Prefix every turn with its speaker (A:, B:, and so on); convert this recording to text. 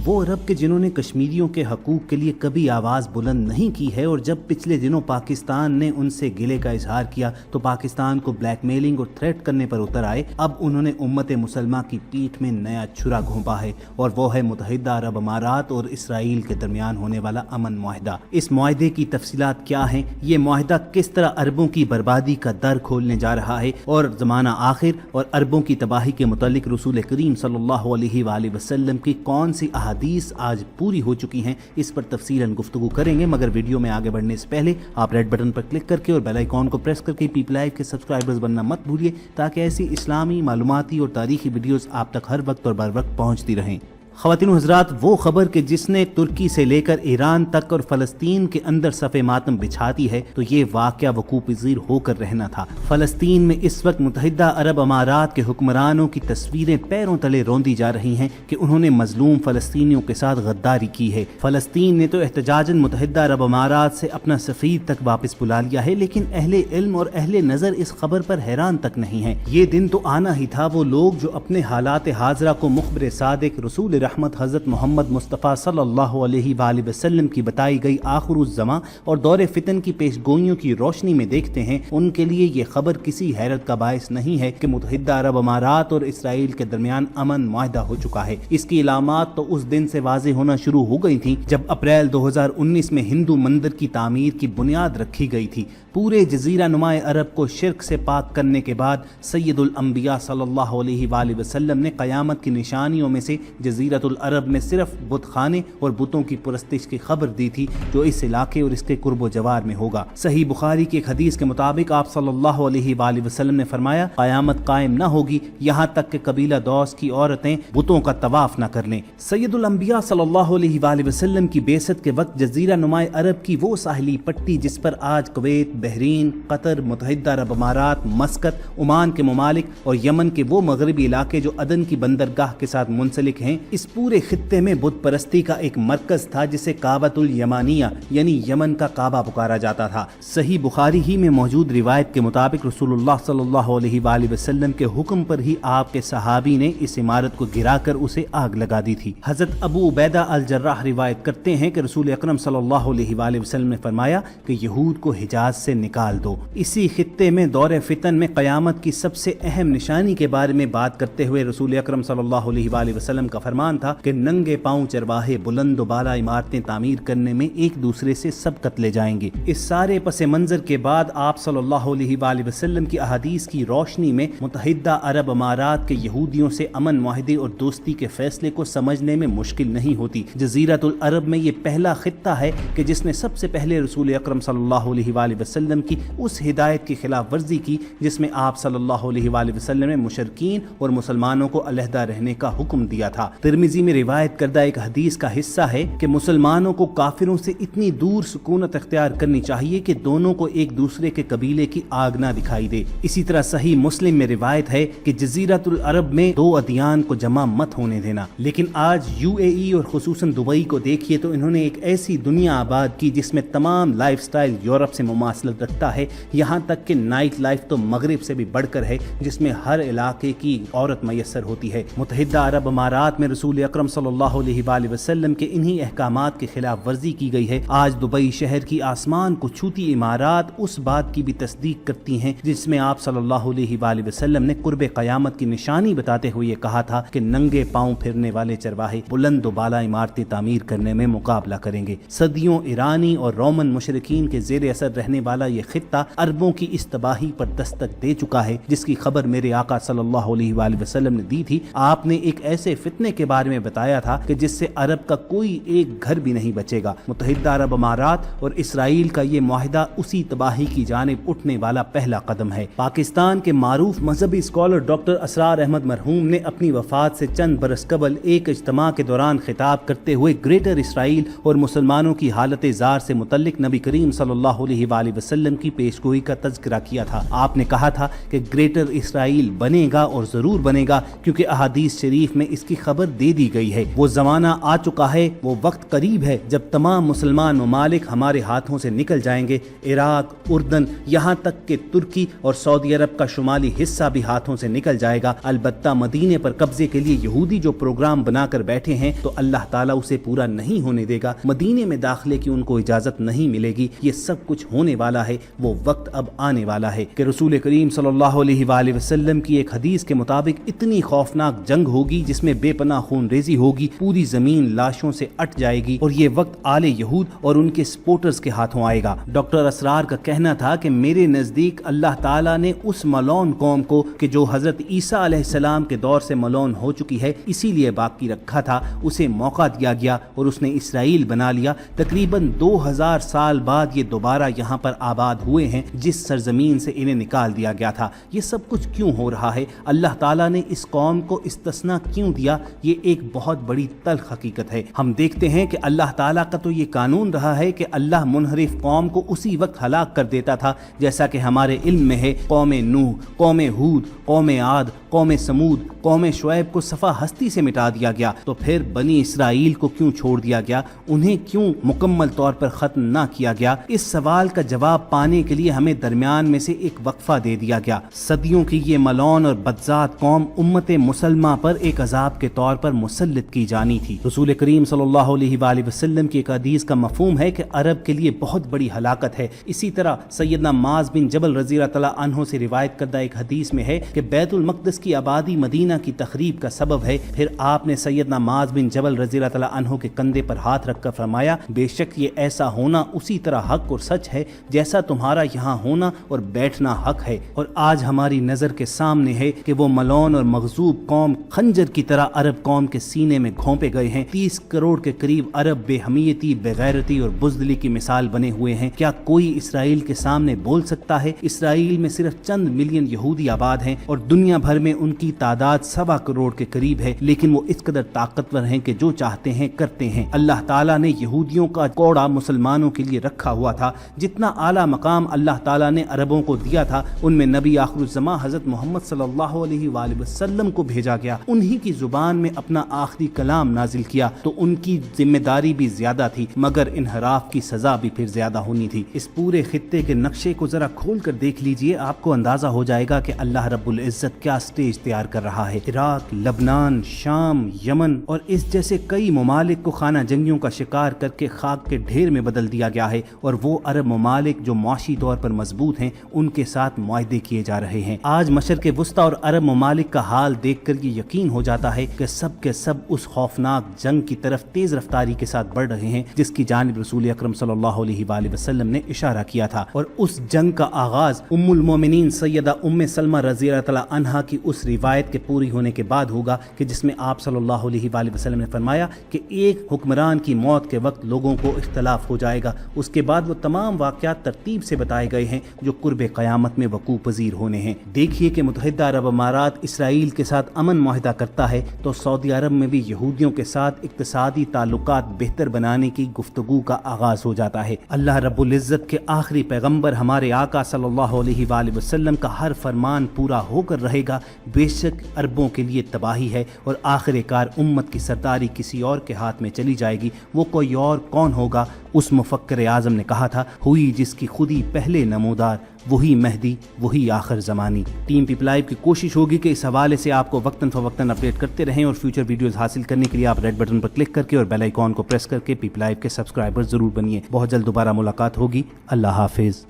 A: وہ عرب کے جنہوں نے کشمیریوں کے حقوق کے لیے کبھی آواز بلند نہیں کی ہے، اور جب پچھلے دنوں پاکستان نے ان سے گلے کا اظہار کیا تو پاکستان کو بلیک میلنگ اور تھریٹ کرنے پر اتر آئے، اب انہوں نے امت مسلمہ کی پیٹھ میں نیا چھرا گھونپا ہے، اور وہ ہے متحدہ عرب امارات اور اسرائیل کے درمیان ہونے والا امن معاہدہ۔ اس معاہدے کی تفصیلات کیا ہیں، یہ معاہدہ کس طرح عربوں کی بربادی کا در کھولنے جا رہا ہے، اور زمانہ آخر اور عربوں کی تباہی کے متعلق رسول کریم صلی اللہ علیہ وآلہ وسلم کی کون سی احادیث آج پوری ہو چکی ہیں، اس پر تفصیلاً گفتگو کریں گے۔ مگر ویڈیو میں آگے بڑھنے سے پہلے آپ ریڈ بٹن پر کلک کر کے اور بیل آئیکن کو پریس کر کے پیپل لائیو کے سبسکرائبرز بننا مت بھولیے، تاکہ ایسی اسلامی معلوماتی اور تاریخی ویڈیوز آپ تک ہر وقت اور بر وقت پہنچتی رہیں۔ خواتین و حضرات، وہ خبر کہ جس نے ترکی سے لے کر ایران تک اور فلسطین کے اندر صف ماتم بچھاتی ہے، تو یہ واقعہ وقوع پذیر ہو کر رہنا تھا۔ فلسطین میں اس وقت متحدہ عرب امارات کے حکمرانوں کی تصویریں پیروں تلے روندی جا رہی ہیں کہ انہوں نے مظلوم فلسطینیوں کے ساتھ غداری کی ہے۔ فلسطین نے تو احتجاجاً متحدہ عرب امارات سے اپنا سفیر تک واپس بلا لیا ہے، لیکن اہل علم اور اہل نظر اس خبر پر حیران تک نہیں ہیں۔ یہ دن تو آنا ہی تھا، وہ لوگ جو اپنے حالات حاضرہ کو مخبر صادق رسول رحمت حضرت محمد مصطفیٰ صلی اللہ علیہ وآلہ وسلم کی بتائی گئی آخر الزمان اور دور فتن کی پیش گوئیوں کی روشنی میں دیکھتے ہیں، ان کے لیے یہ خبر کسی حیرت کا باعث نہیں ہے کہ متحدہ عرب امارات اور اسرائیل کے درمیان امن معاہدہ ہو چکا ہے۔ اس کی علامات تو اس دن سے واضح ہونا شروع ہو گئی تھیں جب اپریل 2019 میں ہندو مندر کی تعمیر کی بنیاد رکھی گئی تھی۔ پورے جزیرہ نمائے عرب کو شرک سے پاک کرنے کے بعد سید الانبیاء صلی اللہ علیہ وآلہ وسلم نے قیامت کی نشانیوں میں سے جزیرۃ العرب میں صرف بت خانے اور بتوں کی پرستش کی خبر دی تھی، جو اس علاقے اور اس کے قرب و جوار میں ہوگا۔ صحیح بخاری کی ایک حدیث کے مطابق آپ صلی اللہ علیہ وآلہ وسلم نے فرمایا، قیامت قائم نہ ہوگی یہاں تک کہ قبیلہ دوس کی عورتیں بتوں کا طواف نہ کر لیں۔ سید الانبیاء صلی اللہ علیہ وآلہ وسلم کی بعثت کے وقت جزیرہ نمائے عرب کی وہ ساحلی پٹی جس پر آج کویت، بحرین، قطر، متحدہ عرب امارات، مسقط، عمان کے ممالک اور یمن کے وہ مغربی علاقے جو عدن کی بندرگاہ کے ساتھ منسلک ہیں، اس پورے خطے میں بت پرستی کا ایک مرکز تھا جسے کعبۃ الیمانیہ یعنی یمن کا کعبہ پکارا جاتا تھا۔ صحیح بخاری ہی میں موجود روایت کے مطابق رسول اللہ صلی اللہ علیہ وآلہ وسلم کے حکم پر ہی آپ کے صحابی نے اس عمارت کو گرا کر اسے آگ لگا دی تھی۔ حضرت ابو عبیدہ الجراح روایت کرتے ہیں کہ رسول اکرم صلی اللہ علیہ وآلہ وسلم نے فرمایا کہ یہود کو حجاز سے نکال دو۔ اسی خطے میں دور فتن میں قیامت کی سب سے اہم نشانی کے بارے میں بات کرتے ہوئے رسول اکرم صلی اللہ علیہ وآلہ وسلم کا فرمان تھا کہ ننگے پاؤں چرواہے بلند و بالا عمارتیں تعمیر کرنے میں ایک دوسرے سے سبقت لے جائیں گے۔ اس سارے پس منظر کے بعد آپ صلی اللہ علیہ وآلہ وسلم کی احادیث کی روشنی میں متحدہ عرب امارات کے یہودیوں سے امن معاہدے اور دوستی کے فیصلے کو سمجھنے میں مشکل نہیں ہوتی۔ جزیرۃ العرب میں یہ پہلا خطہ ہے کہ جس نے سب سے پہلے رسول اکرم صلی اللہ علیہ وآلہ وسلم کی اس ہدایت کی خلاف ورزی کی جس میں آپ صلی اللہ علیہ وآلہ وسلم نے مشرکین اور مسلمانوں کو علیحدہ رہنے کا حکم دیا تھا۔ ترمذی میں روایت کردہ ایک حدیث کا حصہ ہے کہ مسلمانوں کو کافروں سے اتنی دور سکونت اختیار کرنی چاہیے کہ دونوں کو ایک دوسرے کے قبیلے کی آگ نہ دکھائی دے۔ اسی طرح صحیح مسلم میں روایت ہے کہ جزیرۃ العرب میں دو ادیان کو جمع مت ہونے دینا۔ لیکن آج UAE اور خصوصاً دبئی کو دیکھیے تو انہوں نے ایک ایسی دنیا آباد کی جس میں تمام لائف سٹائل یورپ سے مماثلت رکھتا ہے، یہاں تک کہ نائٹ لائف تو مغرب سے بھی بڑھ کر ہے، جس میں ہر علاقے کی عورت میسر ہوتی ہے۔ متحدہ عرب امارات میں رسول اکرم صلی اللہ علیہ وآلہ وسلم کے انہی احکامات کی خلاف ورزی کی گئی ہے۔ آج دبئی شہر کی آسمان کو چھوتی عمارات اس بات کی بھی تصدیق کرتی ہیں جس میں آپ صلی اللہ علیہ وآلہ وسلم نے قرب قیامت کی نشانی بتاتے ہوئے یہ کہا تھا کہ ننگے پاؤں پھرنے والے چرواہے بلند و بالا عمارتیں تعمیر کرنے میں مقابلہ کریں گے۔ صدیوں ایرانی اور رومن مشرکین کے زیر اثر رہنے والا یہ خطہ عربوں کی اس تباہی پر دستک دے چکا ہے جس کی خبر میرے آقا صلی اللہ علیہ وآلہ وسلم نے دی تھی۔ آپ نے ایک ایسے فتنے کے بارے میں بتایا تھا کہ جس سے عرب کا کوئی ایک گھر بھی نہیں بچے گا۔ متحدہ عرب امارات اور اسرائیل کا یہ معاہدہ اسی تباہی کی جانب اٹھنے والا پہلا قدم ہے۔ پاکستان کے معروف مذہبی اسکالر ڈاکٹر اسرار احمد مرحوم نے اپنی وفات سے چند برس قبل ایک اجتماع کے دوران خطاب کرتے ہوئے گریٹر اسرائیل اور مسلمانوں کی حالت زار سے متعلق نبی کریم صلی اللہ علیہ وآلہ وسلم کی پیشگوئی کا تذکرہ کیا تھا۔ آپ نے کہا تھا کہ گریٹر اسرائیل بنے گا اور ضرور بنے گا، کیونکہ احادیث شریف میں اس کی خبر دے دے دی گئی ہے۔ وہ زمانہ آ چکا ہے، وہ وقت قریب ہے جب تمام مسلمان ممالک ہمارے ہاتھوں سے نکل جائیں گے۔ عراق، اردن، یہاں تک کہ ترکی اور سعودی عرب کا شمالی حصہ بھی ہاتھوں سے نکل جائے گا۔ البتہ مدینے پر قبضے کے لیے یہودی جو پروگرام بنا کر بیٹھے ہیں تو اللہ تعالیٰ اسے پورا نہیں ہونے دے گا۔ مدینے میں داخلے کی ان کو اجازت نہیں ملے گی۔ یہ سب کچھ ہونے والا ہے، وہ وقت اب آنے والا ہے کہ رسول کریم صلی اللہ علیہ وآلہ وسلم کی ایک حدیث کے مطابق اتنی خوفناک جنگ ہوگی جس میں بے پناہ خون ریزی ہوگی، پوری زمین لاشوں سے اٹ جائے گی، اور یہ وقت آل یہود اور ان کے سپورٹرز کے ہاتھوں آئے گا۔ ڈاکٹر اسرار کا کہنا تھا کہ میرے نزدیک اللہ تعالیٰ نے اس ملعون قوم کو کہ جو حضرت عیسیٰ علیہ السلام کے دور سے ملعون ہو چکی ہے اسی لیے باقی رکھا تھا، اسے موقع دیا گیا اور اس نے اسرائیل بنا لیا۔ تقریباً 2000 سال بعد یہ دوبارہ یہاں پر آباد ہوئے ہیں جس سرزمین سے انہیں نکال دیا گیا تھا۔ یہ سب کچھ کیوں ہو رہا ہے؟ اللہ تعالیٰ نے اس قوم کو استثناء کیوں دیا؟ یہ ایک بہت بڑی تلخ حقیقت ہے۔ ہم دیکھتے ہیں کہ اللہ تعالیٰ کا تو یہ قانون رہا ہے کہ اللہ منحرف قوم کو اسی وقت ہلاک کر دیتا تھا، جیسا کہ ہمارے علم میں ہے قوم نوح، قوم ہود، قوم عاد، قوم سمود، قوم شعیب کو صفا ہستی سے مٹا دیا گیا۔ تو پھر بنی اسرائیل کو کیوں چھوڑ دیا گیا؟ انہیں کیوں مکمل طور پر ختم نہ کیا گیا؟ اس سوال کا جواب پانے کے لیے ہمیں درمیان میں سے ایک وقفہ دے دیا گیا۔ صدیوں کی یہ ملعون اور بدذات قوم امت مسلمہ پر ایک عذاب کے طور پر مسلط کی جانی تھی۔ رسول کریم صلی اللہ علیہ وآلہ وسلم کی ایک حدیث کا مفہوم ہے کہ عرب کے لیے بہت بڑی ہلاکت ہے۔ اسی طرح سیدنا معاذ بن جبل رضی اللہ تعالیٰ عنہ سے روایت کردہ ایک حدیث میں ہے کہ بیت المقدس کی آبادی مدینہ کی تخریب کا سبب ہے۔ پھر آپ نے سیدنا معاذ بن جبل رضی اللہ تعالیٰ عنہ کے کندھے پر ہاتھ رکھ کر فرمایا، بے شک یہ ایسا ہونا اسی طرح حق اور سچ ہے جیسا تمہارا یہاں ہونا اور بیٹھنا حق ہے۔ اور آج ہماری نظر کے سامنے ہے کہ وہ ملعون اور مغضوب قوم خنجر کی طرح عرب قوم کے سینے میں گھونپے گئے ہیں۔ 30 کروڑ کے قریب عرب بے حمیتی، بے غیرتی اور بزدلی کی مثال بنے ہوئے ہیں۔ کیا کوئی اسرائیل کے سامنے بول سکتا ہے؟ اسرائیل میں صرف چند ملین یہودی آباد ہیں اور دنیا بھر میں ان کی تعداد 1.25 کروڑ کے قریب ہے، لیکن وہ اس قدر طاقتور ہیں کہ جو چاہتے ہیں کرتے ہیں۔ اللہ تعالیٰ نے یہودیوں کا کوڑا مسلمانوں کے لیے رکھا ہوا تھا۔ جتنا اعلیٰ مقام اللہ تعالیٰ نے عربوں کو دیا تھا ان میں نبی آخر الزماں حضرت محمد صلی اللہ علیہ وآلہ وسلم کو بھیجا گیا، انہی کی زبان میں اپنا آخری کلام نازل کیا، تو ان کی ذمہ داری بھی زیادہ تھی، مگر انحراف کی سزا بھی پھر زیادہ ہونی تھی۔ اس پورے خطے کے نقشے کو ذرا کھول کر دیکھ لیجئے، آپ کو اندازہ ہو جائے گا کہ اللہ رب العزت کیا سٹیج تیار کر رہا ہے۔ عراق، لبنان، شام، یمن اور اس جیسے کئی ممالک کو خانہ جنگیوں کا شکار کر کے خاک کے ڈھیر میں بدل دیا گیا ہے، اور وہ عرب ممالک جو معاشی طور پر مضبوط ہیں ان کے ساتھ معاہدے کیے جا رہے ہیں۔ آج مشرق وسطیٰ اور عرب ممالک کا حال دیکھ کر یہ یقین ہو جاتا ہے کہ سب کے سب اس خوفناک جنگ کی طرف تیز رفتاری کے ساتھ بڑھ رہے ہیں جس کی جانب رسول اکرم صلی اللہ علیہ وآلہ وسلم نے اشارہ کیا تھا۔ اور اس جنگ کا آغاز ام المومنین سیدہ ام سلمہ رضی اللہ تعالیٰ عنہا کی اس روایت کے پوری ہونے کے بعد ہوگا کہ جس میں آپ صلی اللہ علیہ وآلہ وسلم نے فرمایا کہ ایک حکمران کی موت کے وقت لوگوں کو اختلاف ہو جائے گا۔ اس کے بعد وہ تمام واقعات ترتیب سے بتائے گئے ہیں جو قرب قیامت میں وقوع پذیر ہونے ہیں۔ دیکھیے کہ متحدہ عرب امارات اسرائیل کے ساتھ امن معاہدہ کرتا ہے تو سعودی عرب میں بھی یہودیوں کے ساتھ اقتصادی تعلقات بہتر بنانے کی گفتگو کا آغاز ہو جاتا ہے۔ اللہ رب العزت کے آخری پیغمبر ہمارے آقا صلی اللہ علیہ وآلہ وسلم کا ہر فرمان پورا ہو کر رہے گا۔ بے شک عربوں کے لیے تباہی ہے اور آخر کار امت کی سرداری کسی اور کے ہاتھ میں چلی جائے گی۔ وہ کوئی اور کون ہوگا؟ اس مفکر اعظم نے کہا تھا، ہوئی جس کی خودی پہلے نمودار، وہی مہدی وہی آخر زمانی۔ ٹیم پیپل لائیو کی کوشش ہوگی کہ اس حوالے سے آپ کو وقتاً فوقتاً اپڈیٹ کرتے رہیں، اور فیوچر ویڈیوز حاصل کرنے کے لیے آپ ریڈ بٹن پر کلک کر کے اور بیل آئیکن کو پریس کر کے پیپل لائیو کے سبسکرائبر ضرور بنیے۔ بہت جلد دوبارہ ملاقات ہوگی۔ اللہ حافظ۔